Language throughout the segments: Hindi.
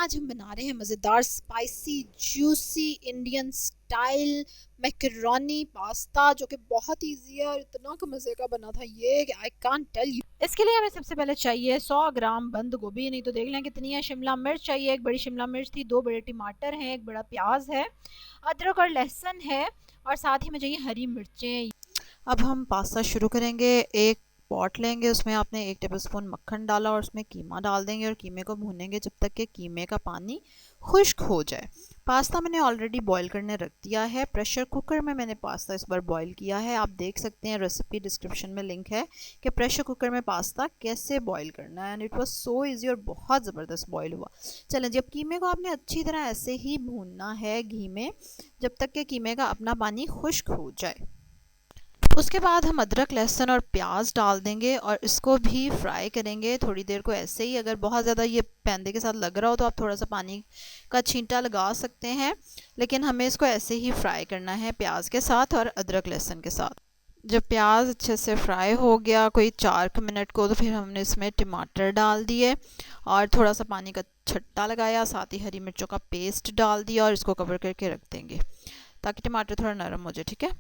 आज हम बना रहे हैं मज़ेदार spicy juicy Indian style macaroni pasta, जो कि बहुत इजी है और इतना का मज़े का बना था ये कि आई कांट टेल यू। इसके लिए हमें सबसे पहले चाहिए 100 ग्राम बंद गोभी, नहीं तो देख लें कितनी है। शिमला मिर्च चाहिए, एक बड़ी शिमला मिर्च थी, 2 बड़े टमाटर हैं, एक बड़ा प्याज है, अदरक और लहसुन है, और साथ ही में चाहिए हरी मिर्चें। अब हम पास्ता शुरू करेंगे। एक पॉट लेंगे, उसमें आपने 1 टेबलस्पून मक्खन डाला और उसमें कीमा डाल देंगे और कीमे को भूनेंगे जब तक कि कीमे का पानी खुश्क हो जाए। पास्ता मैंने ऑलरेडी बॉईल करने रख दिया है। प्रेशर कुकर में मैंने पास्ता इस बार बॉईल किया है। आप देख सकते हैं, रेसिपी डिस्क्रिप्शन में लिंक है कि प्रेशर कुकर में पास्ता कैसे बॉईल करना है, and it was so easy और बहुत ज़बरदस्त बॉईल हुआ। चलें, जब कीमे को आपने अच्छी तरह ऐसे ही भूनना है घी में, जब तक कि कीमे का अपना पानी खुश्क हो जाए। उसके बाद हम अदरक लहसुन और प्याज डाल देंगे और इसको भी फ्राई करेंगे थोड़ी देर को ऐसे ही। अगर बहुत ज़्यादा ये पैंदे के साथ लग रहा हो तो आप थोड़ा सा पानी का छींटा लगा सकते हैं, लेकिन हमें इसको ऐसे ही फ्राई करना है प्याज के साथ और अदरक लहसुन के साथ। जब प्याज अच्छे से फ्राई हो गया कोई 4 मिनट को, तो फिर हमने इसमें टमाटर डाल दिए और थोड़ा सा पानी का छट्टा लगाया, साथ ही हरी मिर्चों का पेस्ट डाल दिया और इसको कवर करके रख देंगे ताकि टमाटर थोड़ा नरम हो जाए। ठीक है,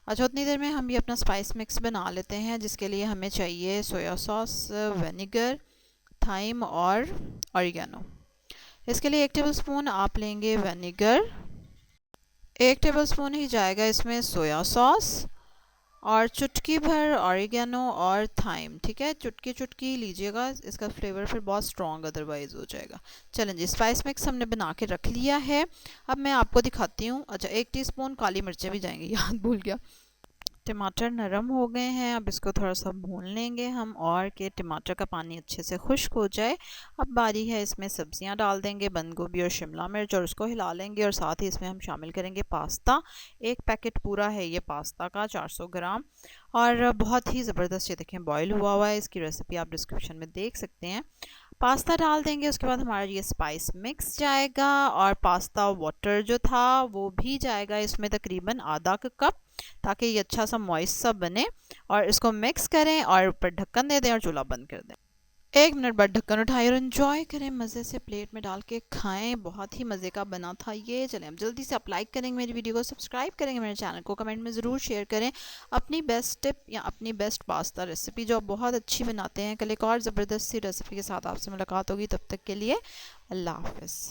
अच्छा, उतनी देर में हम ये अपना स्पाइस मिक्स बना लेते हैं, जिसके लिए हमें चाहिए सोया सॉस, विनेगर, थाइम और ऑरिगेनो। इसके लिए 1 टेबलस्पून आप लेंगे विनेगर, 1 टेबलस्पून ही जाएगा इसमें सोया सॉस और चुटकी भर ऑरिगेनो और थाइम। ठीक है, चुटकी चुटकी लीजिएगा, इसका फ्लेवर फिर बहुत स्ट्रॉन्ग अदरवाइज हो जाएगा। चलें जी, स्पाइस मिक्स हमने बना के रख लिया है। अब मैं आपको दिखाती हूँ। अच्छा, 1 टीस्पून काली मिर्चें भी जाएंगी, याद भूल गया। टमाटर नरम हो गए हैं, अब इसको थोड़ा सा भून लेंगे हम और कि टमाटर का पानी अच्छे से खुश्क हो जाए। अब बारी है, इसमें सब्जियां डाल देंगे, बंद गोभी और शिमला मिर्च, और उसको हिला लेंगे और साथ ही इसमें हम शामिल करेंगे पास्ता। 1 पैकेट पूरा है ये पास्ता का, 400 ग्राम, और बहुत ही ज़बरदस्त ये देखें बॉयल हुआ हुआ है। इसकी रेसिपी आप डिस्क्रिप्शन में देख सकते हैं। पास्ता डाल देंगे, उसके बाद हमारा ये स्पाइस मिक्स जाएगा और पास्ता वाटर जो था वो भी जाएगा इसमें, तकरीबन आधा कप, ताकि ये अच्छा सा मॉइस्ट सा बने। और इसको मिक्स करें और ऊपर ढक्कन दे दें और चूल्हा बंद कर दें। 1 मिनट बाद ढक्कन उठाएं और एंजॉय करें, मज़े से प्लेट में डाल के खाएं। बहुत ही मज़े का बना था ये। चलें, अब जल्दी से आप लाइक करेंगे मेरी वीडियो को, सब्सक्राइब करेंगे मेरे चैनल को, कमेंट में ज़रूर शेयर करें अपनी बेस्ट टिप या अपनी बेस्ट पास्ता रेसिपी जो आप बहुत अच्छी बनाते हैं। कल एक और ज़बरदस्त सी रेसिपी के साथ आपसे मुलाकात होगी, तब तक के लिए अल्लाह हाफ़िज़।